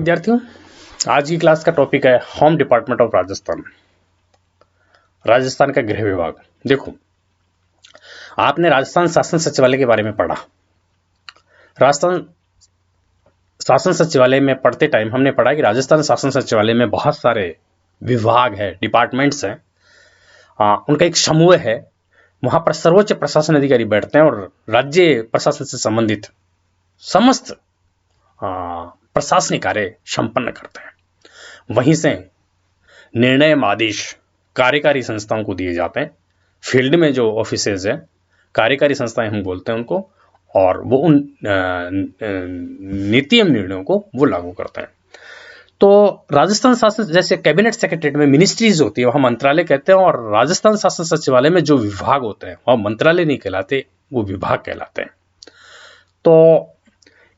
विद्यार्थियों, आज की क्लास का टॉपिक है home department of Rajasthan, Rajasthan का गृह विभाग। देखो, आपने राजस्थान शासन सचिवालय के बारे में पढ़ा। राजस्थान शासन सचिवालय में पढ़ते टाइम हमने पढ़ा कि राजस्थान शासन सचिवालय में बहुत सारे विभाग है, डिपार्टमेंट्स हैं, उनका एक समूह है। वहां पर सर्वोच्च प्रशासन अधिकारी बैठते हैं और राज्य प्रशासन से संबंधित समस्त प्रशासनिक कार्य संपन्न करते हैं। वहीं से निर्णय आदेश कार्यकारी संस्थाओं को दिए जाते हैं। फील्ड में जो ऑफिसेज है, कार्यकारी संस्थाएं हम बोलते हैं उनको, और वो उन नीति एवं निर्णयों को वो लागू करते हैं। तो राजस्थान शासन, जैसे कैबिनेट सेक्रेटरीट में मिनिस्ट्रीज होती है, वहां मंत्रालय कहते हैं, और राजस्थान शासन सचिवालय में जो विभाग होते हैं वह मंत्रालय नहीं कहलाते, वो विभाग कहलाते हैं। तो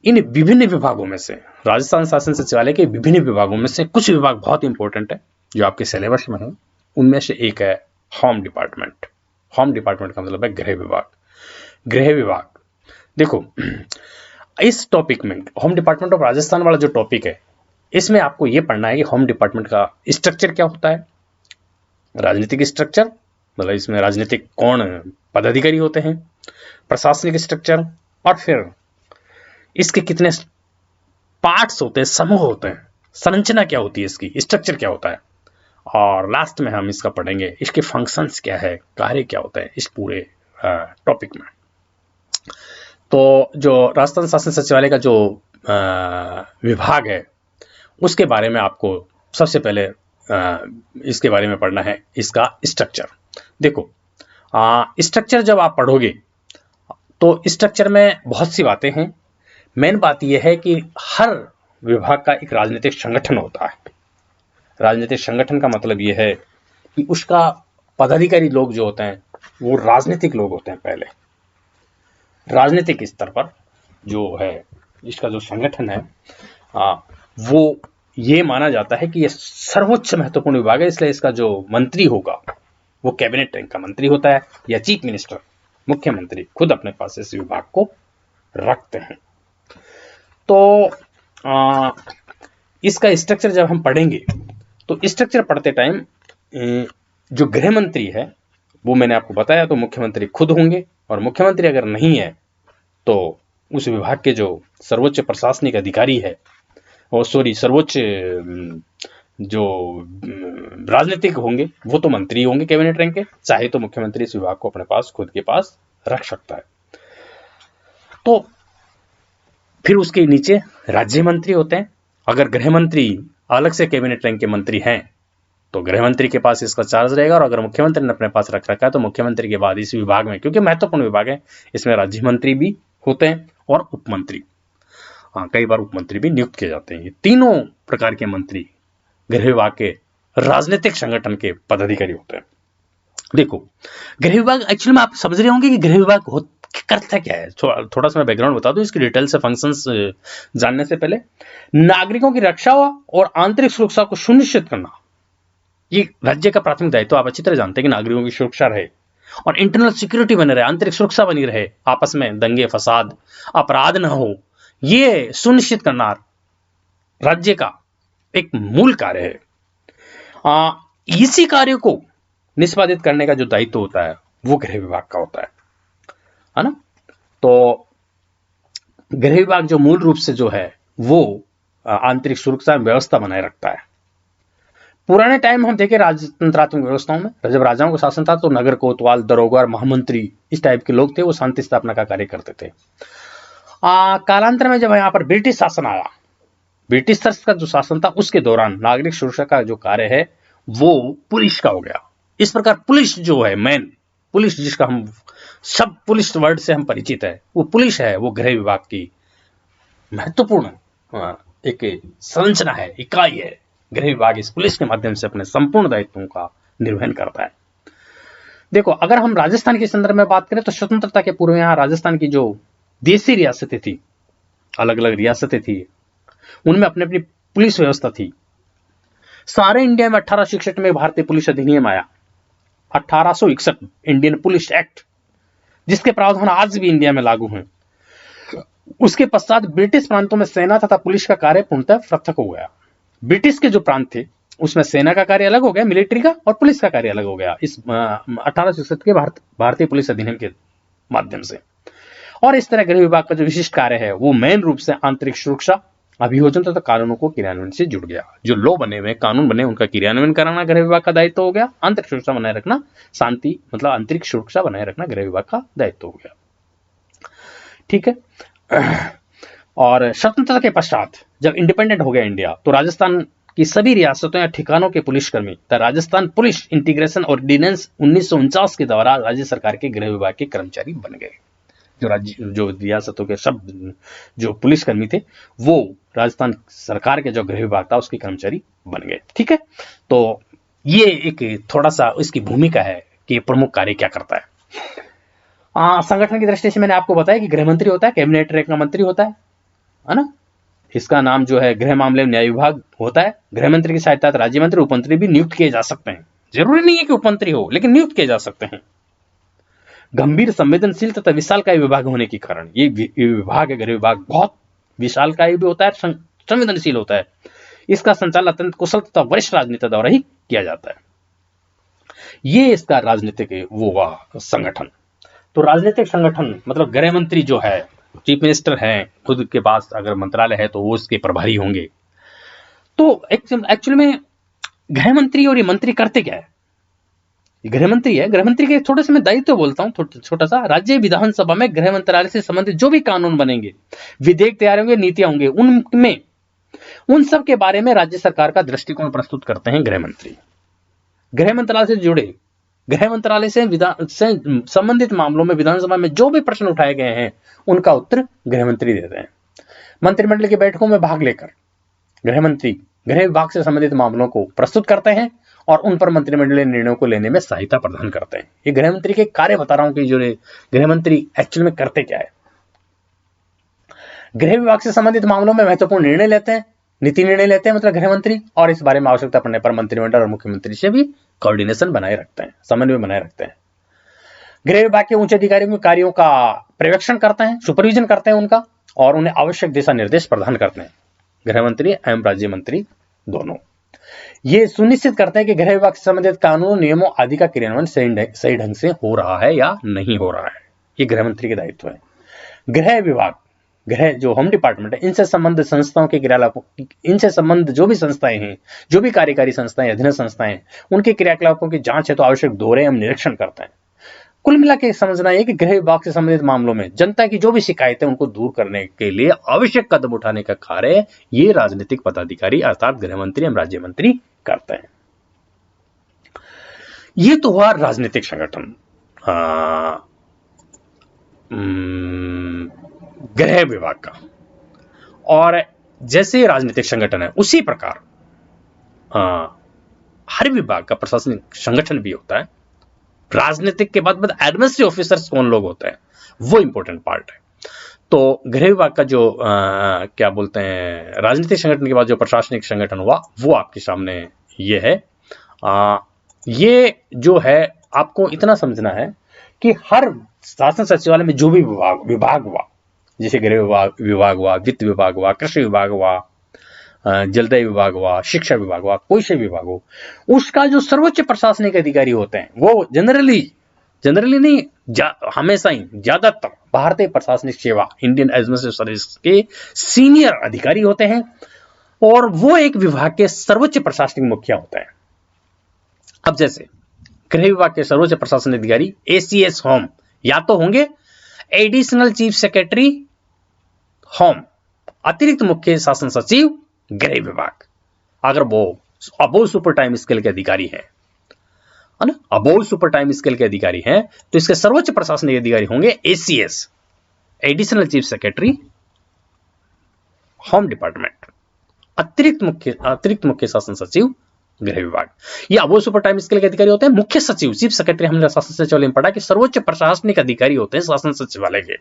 इन विभिन्न विभागों में से, राजस्थान शासन सचिवालय के विभिन्न विभागों में से कुछ विभाग बहुत इंपॉर्टेंट है जो आपके सिलेबस में है। उनमें से एक है होम डिपार्टमेंट। होम डिपार्टमेंट का मतलब है गृह विभाग। गृह विभाग, देखो, इस टॉपिक में होम डिपार्टमेंट ऑफ राजस्थान वाला जो टॉपिक है, इसमें आपको यह पढ़ना है कि होम डिपार्टमेंट का स्ट्रक्चर क्या होता है, राजनीतिक स्ट्रक्चर, मतलब इसमें राजनीतिक कौन पदाधिकारी होते हैं, प्रशासनिक स्ट्रक्चर, और फिर इसके कितने पार्ट्स होते हैं, समूह होते हैं, संरचना क्या होती है, इसकी स्ट्रक्चर क्या होता है, और लास्ट में हम इसका पढ़ेंगे इसके फंक्शंस क्या है, कार्य क्या होता है इस पूरे टॉपिक में। तो जो राजस्थान शासन सचिवालय का जो विभाग है, उसके बारे में आपको सबसे पहले इसके बारे में पढ़ना है, इसका स्ट्रक्चर। देखो, स्ट्रक्चर जब आप पढ़ोगे तो स्ट्रक्चर में बहुत सी बातें हैं। मेन बात यह है कि हर विभाग का एक राजनीतिक संगठन होता है। राजनीतिक संगठन का मतलब यह है कि उसका पदाधिकारी लोग जो होते हैं वो राजनीतिक लोग होते हैं। पहले राजनीतिक स्तर पर जो है इसका जो संगठन है, वो ये माना जाता है कि ये सर्वोच्च महत्वपूर्ण विभाग है, इसलिए इसका जो मंत्री होगा वो कैबिनेट रैंक का मंत्री होता है, या चीफ मिनिस्टर, मुख्यमंत्री खुद अपने पास इस विभाग को रखते हैं। तो इसका स्ट्रक्चर जब हम पढ़ेंगे तो स्ट्रक्चर पढ़ते टाइम जो गृह मंत्री है वो मैंने आपको बताया, तो मुख्यमंत्री खुद होंगे, और मुख्यमंत्री अगर नहीं है तो उस विभाग के जो सर्वोच्च प्रशासनिक अधिकारी है, और सर्वोच्च जो राजनीतिक होंगे वो तो मंत्री होंगे कैबिनेट रैंक के, चाहे तो मुख्यमंत्री इस विभाग को अपने पास खुद के पास रख सकता है। तो फिर उसके नीचे राज्य मंत्री होते हैं। अगर गृह मंत्री अलग से कैबिनेट रैंक के मंत्री हैं तो गृह मंत्री के पास इसका चार्ज रहेगा, और अगर मुख्यमंत्री ने अपने पास रख रखा है तो मुख्यमंत्री के बाद इस विभाग में, क्योंकि महत्वपूर्ण विभाग है, इसमें राज्य मंत्री भी होते हैं और उपमंत्री, कई बार उपमंत्री भी नियुक्त किए जाते हैं। ये तीनों प्रकार के मंत्री गृह विभाग के राजनीतिक संगठन के पदाधिकारी होते हैं। देखो, गृह विभाग एक्चुअली में आप समझ रहे होंगे कि गृह विभाग करता क्या है। थोड़ा सा मैं बैकग्राउंड बता दूं इसकी डिटेल से। फंक्शंस जानने से पहले, नागरिकों की रक्षा और आंतरिक सुरक्षा को सुनिश्चित करना ये राज्य का प्राथमिक दायित्व। आप अच्छी तरह जानते हैं कि नागरिकों की सुरक्षा रहे और इंटरनल सिक्योरिटी बने रहे, आंतरिक सुरक्षा बनी रहे, आपस में दंगे फसाद अपराध न हो, ये सुनिश्चित करना राज्य का एक मूल कार्य है। इसी कार्य को निष्पादित करने का जो दायित्व होता है वो गृह विभाग का होता है ना। तो गृह विभाग जो मूल रूप से जो है वो आंतरिक सुरक्षा व्यवस्था बनाए रखता है। पुराने टाइम हम देखें राजतंत्रात्मक व्यवस्थाओं में, जब राजाओं का शासन था तो नगर कोतवाल, दरोगा और महामंत्री इस टाइप के लोग थे, वो शांति स्थापना का कार्य करते थे। कालांतर में जब यहाँ पर ब्रिटिश शासन आया, ब्रिटिश का जो शासन था उसके दौरान नागरिक सुरक्षा का जो कार्य है वो पुलिस का हो गया। इस प्रकार पुलिस जो है, मेन पुलिस, जिसका हम सब पुलिस वर्ड से हम परिचित है, वो पुलिस है, वो गृह विभाग की महत्वपूर्ण एक संरचना है, इकाई है। गृह विभाग इस पुलिस के माध्यम से अपने संपूर्ण दायित्वों का निर्वहन करता है। देखो, अगर हम राजस्थान के संदर्भ में बात करें तो स्वतंत्रता के पूर्व यहाँ राजस्थान की जो देसी रियासतें थी, अलग अलग रियासतें थी, उनमें अपनी अपनी पुलिस व्यवस्था थी। सारे इंडिया में 1861 में भारतीय पुलिस अधिनियम आया, 1861 इंडियन पुलिस एक्ट, जिसके प्रावधान आज भी इंडिया में लागू हैं। उसके पश्चात ब्रिटिश प्रांतों में सेना तथा पुलिस का कार्य पूर्णतः पृथक हो गया। ब्रिटिश के जो प्रांत थे उसमें सेना का कार्य अलग हो गया, मिलिट्री का, और पुलिस का कार्य अलग हो गया इस 1866 के भारतीय पुलिस अधिनियम के माध्यम से। और इस तरह गृह विभाग का जो विशिष्ट कार्य है वो मेन रूप से आंतरिक सुरक्षा, अभियोजन तथा कानूनों को क्रियान्वयन से जुड़ गया। जो लॉ बने हुए, कानून बने, उनका क्रियान्वयन कराना गृह विभाग का दायित्व हो गया। आंतरिक सुरक्षा बनाए रखना, शांति मतलब आंतरिक सुरक्षा बनाए रखना गृह विभाग का दायित्व हो गया। ठीक है। और स्वतंत्रता के पश्चात जब इंडिपेंडेंट हो गया इंडिया, तो राजस्थान की सभी रियासतों या ठिकानों के पुलिसकर्मी राजस्थान पुलिस इंटीग्रेशन ऑर्डिनेंस 1949 के द्वारा राज्य सरकार के गृह विभाग के कर्मचारी बन गए। जो रियासतों के सब जो पुलिसकर्मी थे वो राजस्थान सरकार के जो गृह विभाग था उसके कर्मचारी बन गए। ठीक है। तो ये एक थोड़ा सा इसकी भूमिका है कि प्रमुख कार्य क्या करता है। संगठन की दृष्टि से मैंने आपको बताया कि गृह मंत्री होता है, कैबिनेट रैंक का मंत्री होता है ना। इसका नाम जो है गृह मामले न्याय विभाग होता है। गृह मंत्री की सहायता राज्य मंत्री, उप मंत्री भी नियुक्त किए जा सकते हैं। जरूरी नहीं है कि उप मंत्री हो, लेकिन नियुक्त किए जा सकते हैं। गंभीर, संवेदनशील तथा विशालकाय विभाग होने के कारण ये विभाग है, गृह विभाग, बहुत विशालकाय भी होता है, संवेदनशील होता है। इसका संचालन अत्यंत कुशल तथा वरिष्ठ राजनेता द्वारा ही किया जाता है। ये इसका राजनीतिक वो संगठन। तो राजनीतिक संगठन मतलब गृह मंत्री जो है, चीफ मिनिस्टर है, खुद के पास अगर मंत्रालय है तो वो उसके प्रभारी होंगे। तो एक्चुअली में गृह मंत्री और ये मंत्री करते क्या है? गृह मंत्री है, गृह मंत्री के थोड़े से मैं दायित्व बोलता हूं, छोटा सा। राज्य विधानसभा में गृह मंत्रालय से संबंधित जो भी कानून बनेंगे, विधेयक तैयार होंगे, नीतियां होंगे, उनमें उन सब के बारे में राज्य सरकार का दृष्टिकोण प्रस्तुत करते हैं गृह मंत्री। गृह मंत्रालय से जुड़े, गृह मंत्रालय से संबंधित मामलों में विधानसभा में जो भी प्रश्न उठाए गए हैं उनका उत्तर गृह मंत्री देते हैं। मंत्रिमंडल की बैठकों में भाग लेकर गृह मंत्री गृह विभाग से संबंधित मामलों को प्रस्तुत करते हैं और उन पर मंत्रिमंडलीय निर्णयों को लेने में सहायता प्रदान करते हैं। ये गृह मंत्री के कार्य बता रहा हूं कि जो गृह मंत्री एक्चुअल में करते क्या है। गृह विभाग से संबंधित मामलों में महत्वपूर्ण निर्णय लेते हैं, नीति निर्णय लेते हैं मतलब गृह मंत्री, और इस बारे में आवश्यकता पड़ने पर मंत्रिमंडल और मुख्यमंत्री से भी कोऑर्डिनेशन बनाए रखते हैं, समन्वय बनाए रखते हैं। गृह विभाग के उच्च अधिकारियों के कार्यों का पर्यवेक्षण करते हैं, सुपरविजन करते हैं उनका, और उन्हें आवश्यक दिशा निर्देश प्रदान करते हैं। गृह मंत्री एवं राज्य मंत्री दोनों ये सुनिश्चित करते हैं कि गृह विभाग से संबंधित कानून, नियमों आदि का क्रियान्वयन सही ढंग से हो रहा है या नहीं हो रहा है। ये गृह मंत्री के दायित्व है। गृह विभाग, गृह जो होम डिपार्टमेंट है, इनसे संबंधित संस्थाओं के क्रियाकलापों, इनसे संबंधित जो भी संस्थाएं हैं, जो भी कार्यकारी संस्थाएं, अधीन संस्थाएं, उनके क्रियाकलापों की जांच है तो आवश्यक दौरे एवं निरीक्षण करते हैं। कुल मिला के समझना है कि गृह विभाग से संबंधित मामलों में जनता की जो भी शिकायतें उनको दूर करने के लिए आवश्यक कदम उठाने का कार्य ये राजनीतिक पदाधिकारी अर्थात गृह मंत्री एवं राज्य मंत्री करते हैं। ये तो हुआ राजनीतिक संगठन गृह विभाग का। और जैसे राजनीतिक संगठन है उसी प्रकार हर विभाग का प्रशासनिक संगठन भी होता है। राजनीतिक के बाद एडमिनिस्ट्रेटिव ऑफिसर्स कौन लोग होते हैं वो इंपॉर्टेंट पार्ट है। तो गृह विभाग का जो क्या बोलते हैं राजनीतिक संगठन के बाद जो प्रशासनिक संगठन हुआ वो आपके सामने ये है। ये जो है आपको इतना समझना है कि हर शासन सचिवालय में जो भी विभाग हुआ, जैसे गृह विभाग हुआ, वित्त विभाग हुआ, कृषि विभाग हुआ, जलदाय विभाग हुआ, शिक्षा विभाग हुआ, कोई से विभाग हो, उसका जो सर्वोच्च प्रशासनिक अधिकारी होते हैं वो जनरली नहीं हमेशा ही ज्यादातर भारतीय प्रशासनिक सेवा इंडियन एडमिनिस्ट्रेटिव सर्विस के सीनियर अधिकारी होते हैं और वो एक विभाग के सर्वोच्च प्रशासनिक मुखिया होते हैं। अब जैसे गृह विभाग के सर्वोच्च प्रशासनिक अधिकारी एसीएस होम या तो होंगे एडिशनल चीफ सेक्रेटरी होम, अतिरिक्त मुख्य शासन सचिव गृह विभाग, अगर वो अबोव सुपर टाइम स्केल के अधिकारी हैं, है ना, अबोव सुपर टाइम स्केल के अधिकारी हैं, तो इसके सर्वोच्च प्रशासनिक अधिकारी होंगे ACS, additional chief secretary home department, अतिरिक्त मुख्य शासन सचिव गृह विभाग। ये अबोव सुपर टाइम स्केल के अधिकारी होते हैं। मुख्य सचिव चीफ सेक्रेटरी हमने शासन सचिवालय में पढ़ा कि सर्वोच्च प्रशासनिक अधिकारी होते हैं शासन सचिवालय के।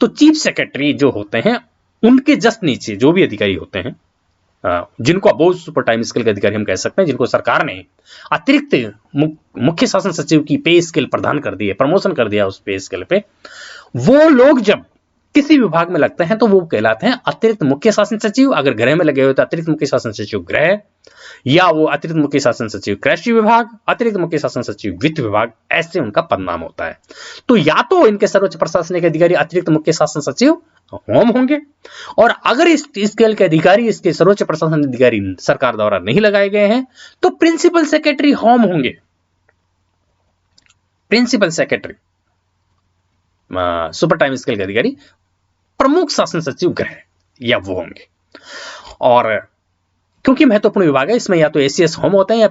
तो चीफ सेक्रेटरी जो होते हैं उनके जस्ट नीचे जो भी अधिकारी होते हैं जिनको अबोव सुपर टाइम स्केल के अधिकारी हम कह सकते हैं, जिनको सरकार ने अतिरिक्त मुख्य शासन सचिव की पे स्केल प्रदान कर दी है, प्रमोशन कर दिया उस पे स्केल पे, वो लोग जब किसी विभाग में लगते हैं तो वो कहलाते हैं अतिरिक्त मुख्य शासन सचिव। अगर गृह में लगे हुए तो अतिरिक्त मुख्य शासन सचिव गृह, या वो अतिरिक्त मुख्य शासन सचिव कृषि विभाग, अतिरिक्त मुख्य शासन सचिव वित्त विभाग, ऐसे उनका पदनाम होता है। तो या तो इनके सर्वोच्च प्रशासनिक अधिकारी अतिरिक्त मुख्य शासन सचिव होम होंगे, और अगर इस स्केल के अधिकारी, इसके सर्वोच्च प्रशासनिक अधिकारी सरकार द्वारा नहीं लगाए गए हैं तो प्रिंसिपल सेक्रेटरी होम होंगे। Principal secretary super time scale के अधिकारी प्रमुख शासन सचिव गृह, या वो होंगे। और क्योंकि महत्वपूर्ण विभाग है, इसमें या तो एसीएस होम होते हैं या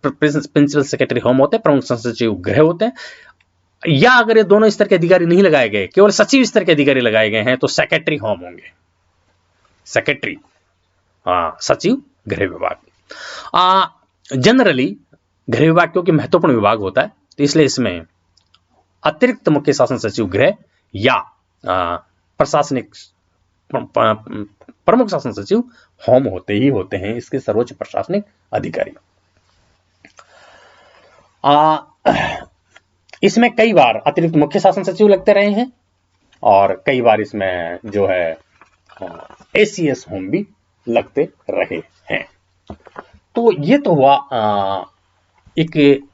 प्रिंसिपल सेक्रेटरी होम होते हैं, प्रमुख शासन सचिव गृह होते हैं, या अगर ये दोनों स्तर के अधिकारी नहीं लगाए गए, केवल सचिव स्तर के अधिकारी लगाए गए हैं, तो सेक्रेटरी होम होंगे। सेक्रेटरी सचिव गृह विभाग। जनरली गृह विभाग क्योंकि महत्वपूर्ण विभाग होता है, तो इसलिए इसमें अतिरिक्त मुख्य शासन सचिव गृह या प्रशासनिक प्रमुख शासन सचिव होम होते ही होते हैं, इसके सर्वोच्च प्रशासनिक अधिकारी। इसमें कई बार अतिरिक्त मुख्य शासन सचिव लगते रहे हैं, और कई बार इसमें जो है एसीएस होम भी लगते रहे हैं। तो ये तो हुआ एक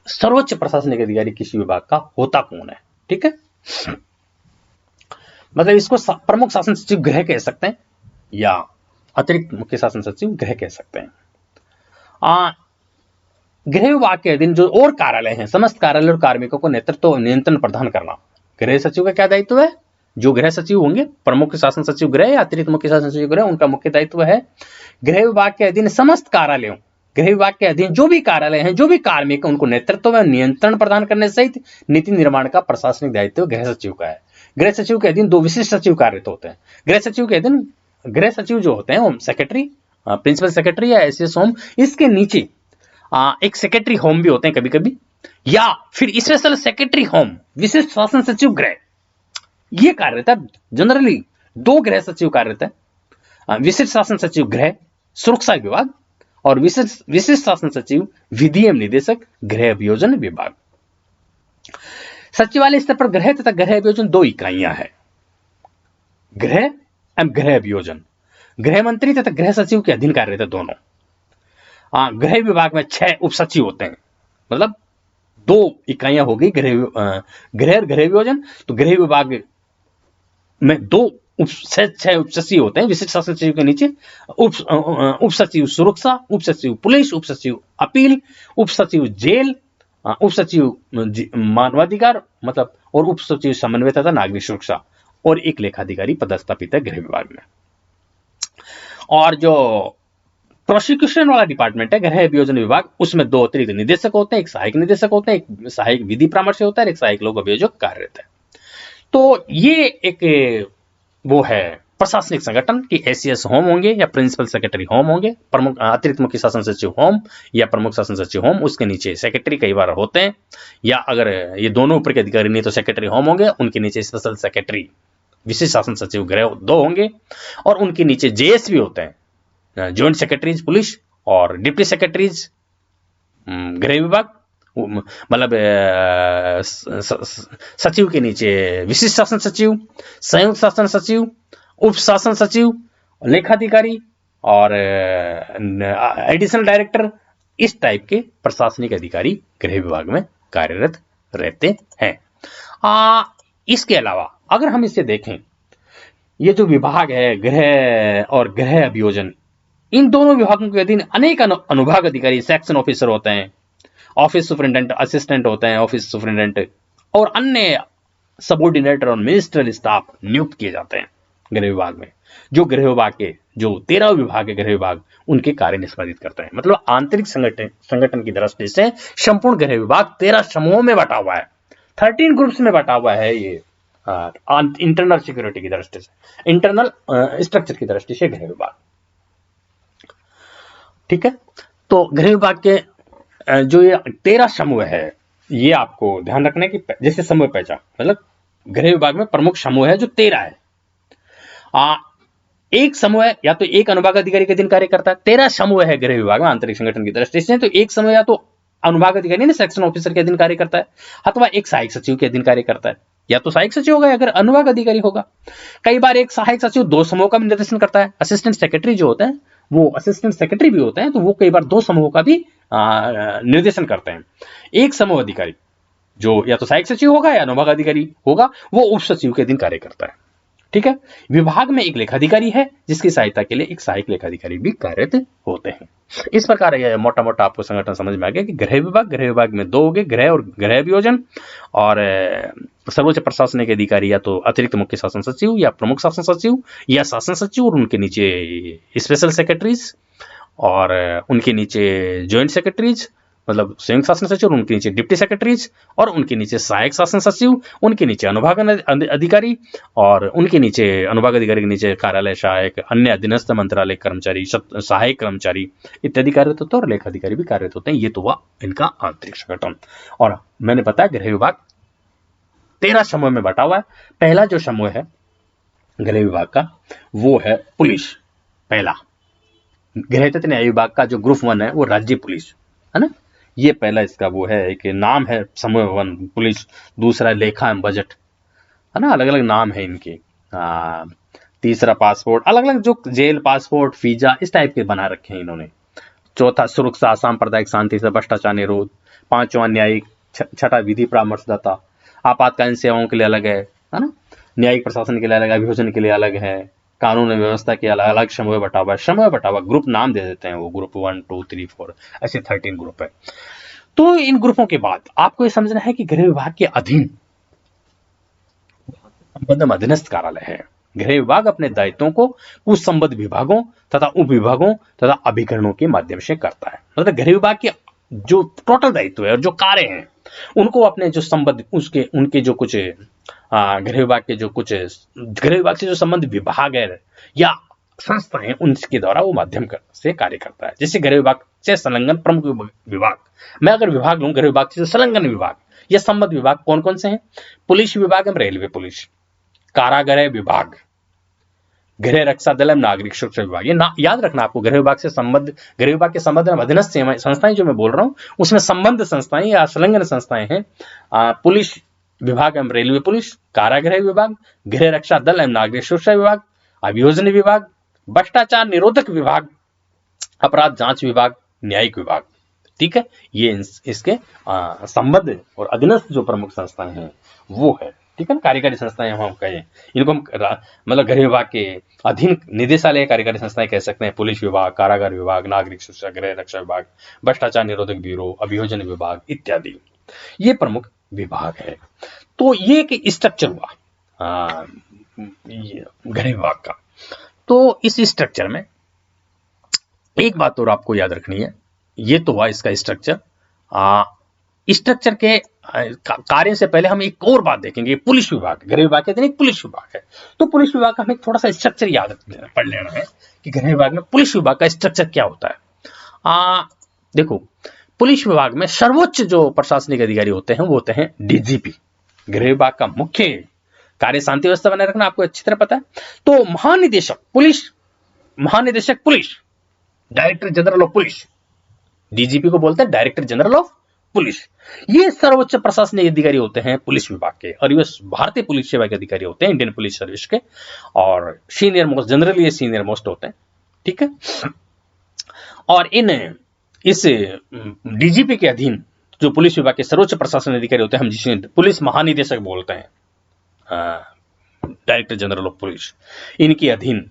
सर्वोच्च प्रशासनिक अधिकारी किसी विभाग का होता कौन है, ठीक है। मतलब इसको प्रमुख शासन सचिव गृह कह सकते हैं या अतिरिक्त मुख्य शासन सचिव गृह कह सकते हैं। गृह विभाग के अधीन जो और कार्यालय हैं, समस्त कार्यालय और कार्मिकों को नेतृत्व नियंत्रण प्रदान करना गृह सचिव का क्या दायित्व है। जो गृह सचिव होंगे, प्रमुख शासन सचिव गृह या अतिरिक्त मुख्य शासन सचिव गृह, उनका मुख्य दायित्व है गृह विभाग के अधीन समस्त कार्यालयों, गृह विभाग के अधीन जो भी कार्यालय हैं, जो भी कार्मिक, उनको नेतृत्व व नियंत्रण प्रदान करने सहित नीति निर्माण का प्रशासनिक दायित्व गृह सचिव का है। गृह सचिव के अधीन दो विशिष्ट सचिव कार्यरत होते हैं। गृह सचिव के अधीन गृह सचिव जो होते हैं होम सेक्रेटरी, प्रिंसिपल सेक्रेटरी या एसीएस होम, इसके नीचे एक सेक्रेटरी होम भी होते हैं कभी कभी, या फिर स्पेशल सेक्रेटरी होम, विशिष्ट शासन सचिव गृह, ये कार्यरत है। जनरली दो गृह सचिव कार्यरत है, विशिष्ट शासन सचिव गृह सुरक्षा विभाग और विशिष्ट शासन सचिव विधि एवं निदेशक गृह अभियोजन विभाग। सचिवालय स्तर पर गृह तथा गृह अभियोजन दो इकाइयां हैं, गृह एवं गृह अभियोजन। गृह मंत्री तथा गृह सचिव के अधीन कार्यरत है दोनों। गृह विभाग में 6 उप सचिव होते हैं, मतलब दो इकाइयां होगी गृह और गृह अभियोजन। तो गृह विभाग में 6 उप सचिव होते हैं विशिष्ट शासन सचिव के नीचे। उप सचिव सुरक्षा, उप सचिव पुलिस, उप सचिव अपील, उप सचिव जेल, उप सचिव मानवाधिकार मतलब, और उप सचिव समन्वय तथा नागरिक सुरक्षा, और एक लेखाधिकारी पदस्थापित है गृह विभाग में। और जो प्रोसिक्यूशन वाला डिपार्टमेंट है गृह अभियोजन विभाग, उसमें 2 अतिरिक्त निदेशक होते हैं, एक सहायक निदेशक होते हैं, एक सहायक विधि परामर्श होता है, एक सहायक लोक अभियोजक कार्यरत है। तो ये एक वो है प्रशासनिक संगठन कि एसीएस होम होंगे या प्रिंसिपल सेक्रेटरी होम होंगे, प्रमुख अतिरिक्त मुख्य शासन सचिव होम या प्रमुख शासन सचिव होम, उसके नीचे सेक्रेटरी कई बार होते हैं, या अगर ये दोनों ऊपर के अधिकारी नहीं तो सेक्रेटरी होम होंगे, उनके नीचे स्पेशल सेक्रेटरी विशेष शासन सचिव गृह 2 होंगे, और उनके नीचे जेएस भी होते हैं, ज्वाइंट सेक्रेटरीज पुलिस और डिप्टी सेक्रेटरीज गृह विभाग, मतलब सचिव के नीचे विशिष्ट शासन सचिव, संयुक्त शासन सचिव, उप शासन सचिव, लेखाधिकारी और एडिशनल डायरेक्टर, इस टाइप के प्रशासनिक अधिकारी गृह विभाग में कार्यरत रहते हैं। इसके अलावा अगर हम इसे देखें, ये जो विभाग है गृह और गृह अभियोजन, इन दोनों विभागों के अधीन अनेक अनुभाग अधिकारी, सेक्शन ऑफिसर होते हैं, ऑफिस सुपरिटेंडेंट, असिस्टेंट होते हैं, ऑफिस सुपरिटेंडेंट और अन्य सबऑर्डिनेटर और मिनिस्ट्रियल स्टाफ नियुक्त किए जाते हैं गृह विभाग में। जो गृह विभाग के जो 13 विभाग है गृह विभाग, उनके कार्य निष्पादित करते हैं। मतलब आंतरिक संगठन की दृष्टि से संपूर्ण गृह विभाग 13 समूहों में बटा हुआ है, 13 ग्रुप्स में बटा हुआ है। ये इंटरनल सिक्योरिटी की दृष्टि से, इंटरनल स्ट्रक्चर की दृष्टि से गृह विभाग, ठीक है। तो गृह विभाग के जो ये 13 समूह है, ये आपको ध्यान रखना है कि जैसे समूह पहचान, मतलब गृह विभाग में प्रमुख समूह है जो 13 है। एक समूह है या तो एक अनुभाग अधिकारी के अधीन कार्य करता है, 13 समूह है गृह विभाग में आंतरिक संगठन की दृष्टि से, तो एक समूह या तो अनुभाग अधिकारी सेक्शन ऑफिसर के अधीन कार्य करता है, अथवा एक सहायक सचिव के अधीन कार्य करता है, या तो सहायक सचिव होगा या अगर अनुभाग अधिकारी होगा। कई बार एक सहायक सचिव 2 समूहों का भी निर्देशन करता है। असिस्टेंट सेक्रेटरी जो होते हैं वो असिस्टेंट सेक्रेटरी भी होते हैं, तो वो कई बार 2 समूहों का भी निर्देशन करते हैं। एक समूह अधिकारी जो या तो सहायक सचिव होगा या अनुभाग अधिकारी होगा, वो उप सचिव के अधीन कार्य करता है। ठीक है। विभाग में एक लेखाधिकारी है जिसकी सहायता के लिए एक सहायक लेखाधिकारी भी कार्यरत होते हैं। इस प्रकार यह मोटा मोटा आपको संगठन समझ में आ गया कि गृह विभाग में 2 हो गए, गृह और गृह अभियोजन, और सर्वोच्च प्रशासनिक अधिकारी या तो अतिरिक्त मुख्य शासन सचिव या प्रमुख शासन सचिव या शासन सचिव, और उनके नीचे स्पेशल सेक्रेटरीज, और उनके नीचे ज्वाइंट सेक्रेटरीज मतलब संयुक्त शासन सचिव, और उनके नीचे डिप्टी सेक्रेटरीज, और उनके नीचे सहायक शासन सचिव, उनके नीचे अनुभाग अधिकारी, और उनके नीचे अनुभाग अधिकारी के नीचे कार्यालय सहायक, अन्य अधीनस्थ मंत्रालय कर्मचारी, सहायक कर्मचारी इत्यादि कार्यरत होते हैं, और लेखाधिकारी भी कार्यरत होते हैं। ये तो हुआ इनका आंतरिक संगठन। और मैंने बताया गृह विभाग 13 समूह में बटा हुआ है। पहला जो समूह है गृह विभाग का वो है पुलिस। पहला गृह तथा न्याय विभाग का जो ग्रुप 1 है वो राज्य पुलिस है ना, ये पहला इसका वो है, एक नाम है समूह 1 पुलिस। दूसरा लेखा एवं बजट है ना, अलग अलग नाम है इनके। तीसरा पासपोर्ट, अलग अलग जो जेल, पासपोर्ट, वीजा इस टाइप के बना रखे हैं इन्होंने। चौथा सुरक्षा, सांप्रदायिक शांति से भ्रष्टाचार निरोध। 5वां न्यायिक, 6ठा विधि परामर्शदाता। आपातकालीन सेवाओं के लिए अलग है ना, न्यायिक प्रशासन के लिए अलग, अभियोजन के लिए अलग है, कानून व्यवस्था के अलग अलग समूह बटा हुआ है। समूह बटा हुआ ग्रुप नाम दे देते हैं वो, ग्रुप 1 2 3 4 ऐसे 13 ग्रुप है। तो इन ग्रुपों के बाद आपको ये समझना है कि गृह विभाग के अधीन अधीनस्थ कार्यालय है। गृह विभाग अपने दायित्वों को कुछ संबद्ध विभागों तथा उप विभागों तथा अभिकरणों के माध्यम से करता है। मतलब गृह विभाग के जो टोटल दायित्व है और जो कार्य हैं उनको अपने जो संबद्ध उनके जो कुछ गृह विभाग के जो कुछ गृह विभाग से जो संबंधित विभाग है या संस्था है उनके द्वारा वो माध्यम से कार्य करता है। जैसे गृह विभाग से संलग्न प्रमुख विभाग, मैं अगर विभाग लूं गृह विभाग से संलग्न विभाग या संबद्ध विभाग कौन कौन से हैं? पुलिस विभाग एवं रेलवे पुलिस, कारागृह विभाग, गृह रक्षा दल एवं नागरिक सुरक्षा विभाग। ये याद रखना आपको, गृह विभाग से संबद्ध, गृह विभाग के संबंध में अधीनस्थ संस्थाएं जो मैं बोल रहा हूं उसमें संबद्ध संस्थाएं या संलग्न संस्थाएं हैं पुलिस विभाग एवं रेलवे पुलिस, कारागृह विभाग, गृह रक्षा दल एवं नागरिक सुरक्षा विभाग, अभियोजन विभाग, भ्रष्टाचार निरोधक विभाग, अपराध जांच विभाग, न्यायिक विभाग। ठीक है, ये इसके संबद्ध और अधीनस्थ जो प्रमुख संस्थाएं हैं वो है। ठीक है ना, कार्यकारी संस्थाएं हम कहें इनको हम मतलब गृह विभाग के अधीन निदेशालय कार्यकारी संस्थाएं कह सकते हैं। पुलिस विभाग, कारागार विभाग, नागरिक सुरक्षा, गृह रक्षा विभाग, भ्रष्टाचार निरोधक ब्यूरो, अभियोजन विभाग इत्यादि, ये प्रमुख विभाग है। तो ये एक स्ट्रक्चर हुआ गृह विभाग का। तो इस स्ट्रक्चर में एक बात और आपको याद रखनी है, ये तो हुआ इसका स्ट्रक्चर। स्ट्रक्चर के कार्य से पहले हम एक और बात देखेंगे। पुलिस विभाग, गृह विभाग के अधीन एक पुलिस विभाग है, तो पुलिस विभाग का हमें थोड़ा सा स्ट्रक्चर याद पढ़ लेना है कि गृह विभाग में पुलिस विभाग का स्ट्रक्चर क्या होता है। देखो, पुलिस विभाग में सर्वोच्च जो प्रशासनिक अधिकारी होते हैं वो होते हैं डीजीपी। गृह विभाग का मुख्य कार्य शांति व्यवस्था बनाए रखना, आपको अच्छी तरह पता है। तो महानिदेशक police, director general of police, DGP को बोलते हैं डायरेक्टर जनरल ऑफ पुलिस। ये सर्वोच्च प्रशासनिक अधिकारी होते हैं पुलिस विभाग के, और ये भारतीय पुलिस सेवा के अधिकारी होते हैं, इंडियन पुलिस सर्विस के, और सीनियर मोस्ट, जनरली ये सीनियर मोस्ट होते हैं। ठीक है, और इस डीजीपी के अधीन जो पुलिस विभाग के सर्वोच्च प्रशासनिक अधिकारी होते हैं हम जिसे पुलिस महानिदेशक बोलते हैं, डायरेक्टर जनरल ऑफ पुलिस, इनके अधीन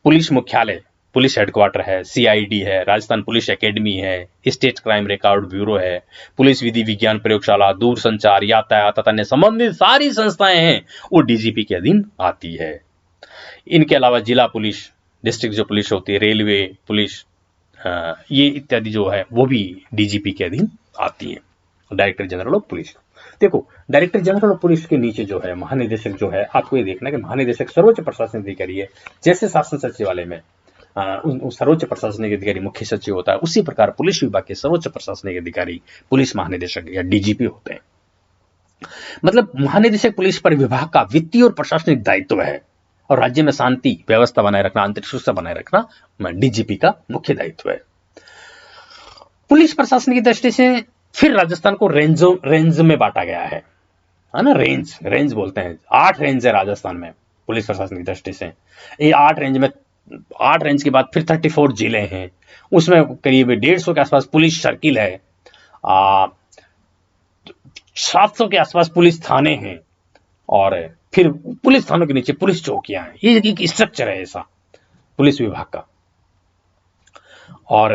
पुलिस मुख्यालय, पुलिस हेडक्वार्टर है, सीआईडी है, राजस्थान पुलिस एकेडमी है, स्टेट क्राइम रिकॉर्ड ब्यूरो है, पुलिस विधि विज्ञान प्रयोगशाला, दूरसंचार, यातायात तथा अन्य संबंधित सारी संस्थाएं हैं वो डीजीपी के अधीन आती है। इनके अलावा जिला पुलिस, डिस्ट्रिक्ट जो पुलिस होती है, रेलवे पुलिस, ये इत्यादि जो है वो भी डीजीपी के अधीन आती है, डायरेक्टर जनरल ऑफ पुलिस। देखो, डायरेक्टर जनरल ऑफ पुलिस के नीचे जो है महानिदेशक जो है, आपको ये देखना है कि महानिदेशक सर्वोच्च प्रशासनिक अधिकारी है। जैसे शासन सचिवालय में सर्वोच्च प्रशासनिक अधिकारी मुख्य सचिव होता है, उसी प्रकार पुलिस विभाग के सर्वोच्च प्रशासनिक अधिकारी पुलिस महानिदेशक या डीजीपी होते हैं। मतलब महानिदेशक पुलिस पर विभाग का वित्तीय और प्रशासनिक दायित्व है, और राज्य में शांति व्यवस्था बनाए रखना, आंतरिक सुरक्षा बनाए रखना डीजीपी का मुख्य दायित्व है। पुलिस प्रशासन की दृष्टि से फिर राजस्थान को रेंज में बांटा गया है। है ना, रेंज रेंज बोलते हैं। 8 रेंज है राजस्थान में पुलिस प्रशासन की दृष्टि से। ये 8 रेंज में 8 रेंज के बाद फिर 34 जिले हैं, उसमें करीब 150 के आसपास पुलिस सर्किल है, 700 के आसपास पुलिस थाने हैं, और फिर पुलिस थानों के नीचे पुलिस चौकियां हैं। ये एक स्ट्रक्चर है ऐसा पुलिस विभाग का। और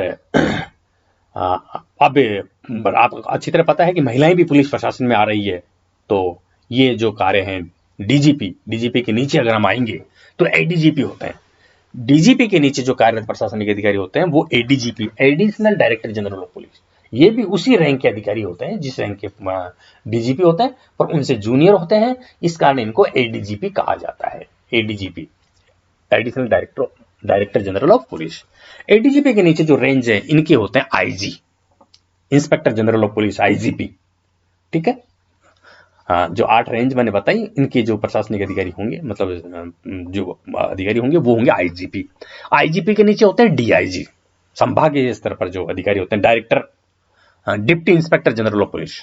अब आप अच्छी तरह पता है कि महिलाएं भी पुलिस प्रशासन में आ रही है, तो ये जो कार्य हैं डीजीपी के नीचे अगर हम आएंगे तो एडीजीपी होते हैं। डीजीपी के नीचे जो कार्यरत प्रशासनिक अधिकारी होते हैं वो ADGP, additional director general of police, ये भी उसी रैंक के अधिकारी होते हैं जिस रैंक के डीजीपी होते हैं, पर उनसे जूनियर होते हैं, इस कारण इनको एडीजीपी कहा जाता है। ADGP, additional director general of police. ADGP के नीचे जो रेंज है इनके होते हैं IG, inspector general of police, IGP. ठीक है, जो 8 रेंज मैंने बताई, इनके जो प्रशासनिक अधिकारी होंगे, मतलब जो अधिकारी होंगे वो होंगे आईजीपी। आईजीपी के नीचे होते हैं डीआईजी, संभागीय स्तर पर जो अधिकारी होते हैं, director, deputy inspector general of police.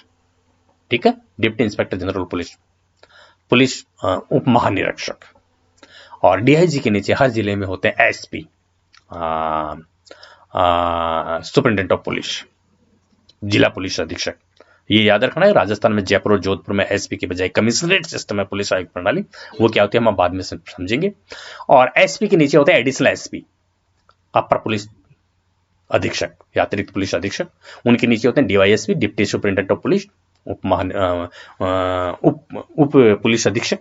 ठीक है, deputy inspector general of police, police उप महानिरीक्षक। और डीआईजी के नीचे हर जिले में होते हैं एसपी, सुपरिटेंडेंट ऑफ पुलिस, जिला पुलिस अधीक्षक। ये याद रखना है, राजस्थान में जयपुर और जोधपुर में एसपी के बजाय कमिश्नरेट सिस्टम है पुलिस आयुक्त प्रणाली, वो क्या होती है हम बाद में समझेंगे। और एसपी के नीचे होते हैं एडिशनल एसपी, अपर पुलिस अधीक्षक या अतिरिक्त पुलिस अधीक्षक। उनके नीचे होते हैं DYSP, deputy superintendent of police, उप पुलिस अधीक्षक।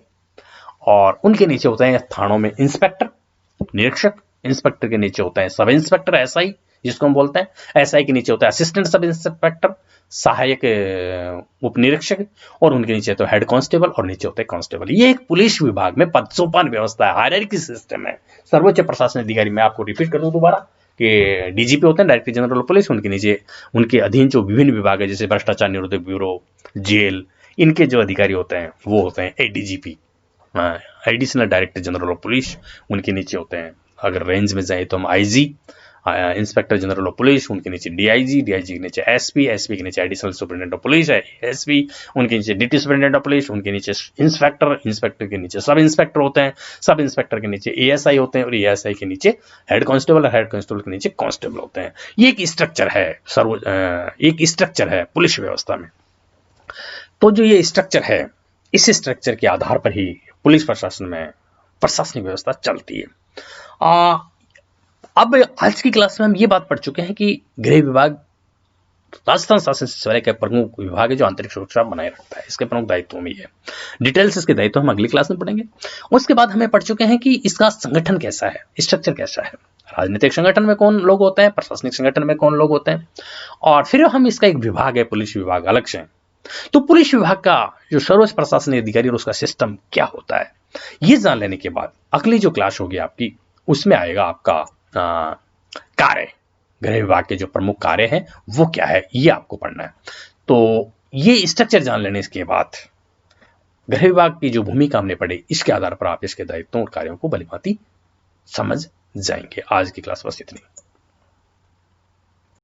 और उनके नीचे होते हैं थानों में इंस्पेक्टर, निरीक्षक। इंस्पेक्टर के नीचे होता है सब इंस्पेक्टर, एसआई जिसको हम बोलते हैं। एसआई के नीचे होता है असिस्टेंट सब इंस्पेक्टर, सहायक उप निरीक्षक। और उनके नीचे तो हेड कांस्टेबल, और नीचे होते हैं कांस्टेबल। ये एक पुलिस विभाग में पद सोपान व्यवस्था है, हायरार्की सिस्टम है। सर्वोच्च प्रशासनिक अधिकारी, मैं आपको रिपीट कर दूं दोबारा कि डीजीपी होते हैं डायरेक्टर जनरल ऑफ पुलिस, उनके नीचे उनके अधीन जो विभिन्न विभाग है जैसे भ्रष्टाचार निरोधक ब्यूरो, जेल, इनके जो अधिकारी होते हैं वो होते हैं ADGP, additional director general of police. उनके नीचे होते हैं, अगर रेंज में जाए तो हम IG, inspector general of police, उनके नीचे डीआईजी, डीआईजी के नीचे एसपी, एसपी के नीचे additional superintendent of police, SP, उनके नीचे डिप्टी सुपरिटेंडेंट ऑफ पुलिस, उनके नीचे इंस्पेक्टर, इंस्पेक्टर के नीचे सब इंस्पेक्टर होते हैं, सब इंस्पेक्टर के नीचे एएसआई होते हैं, और एएसआई के नीचे हेड कांस्टेबल, और हेड कांस्टेबल के नीचे कांस्टेबल होते हैं। ये एक स्ट्रक्चर है, एक स्ट्रक्चर है पुलिस व्यवस्था में। तो जो ये स्ट्रक्चर है, इस स्ट्रक्चर के आधार पर ही पुलिस प्रशासन में प्रशासनिक व्यवस्था चलती है। अब आज की क्लास में हम ये बात पढ़ चुके हैं कि गृह विभाग राजस्थान शासन सचिवालय का प्रमुख विभाग है जो आंतरिक सुरक्षा बनाए रखता है, इसके प्रमुख दायित्व में है। डिटेल्स इसके दायित्व हम अगली क्लास में पढ़ेंगे। उसके बाद हमें पढ़ चुके हैं कि इसका संगठन कैसा है, स्ट्रक्चर कैसा है, राजनीतिक संगठन में कौन लोग होते हैं, प्रशासनिक संगठन में कौन लोग होते हैं, और फिर हम इसका एक विभाग है पुलिस विभाग अलग से। तो पुलिस विभाग का जो सर्वोच्च प्रशासनिक अधिकारी और उसका सिस्टम क्या होता है, ये जान लेने के बाद अगली जो क्लास होगी आपकी, उसमें आएगा आपका कार्य, गृह विभाग के जो प्रमुख कार्य हैं वो क्या है, ये आपको पढ़ना है। तो ये स्ट्रक्चर जान लेने के बाद गृह विभाग की जो भूमिका हमने पढ़ी, इसके आधार पर आप इसके दायित्वों और कार्यों को भलीभांति समझ जाएंगे। आज की क्लास बस इतनी।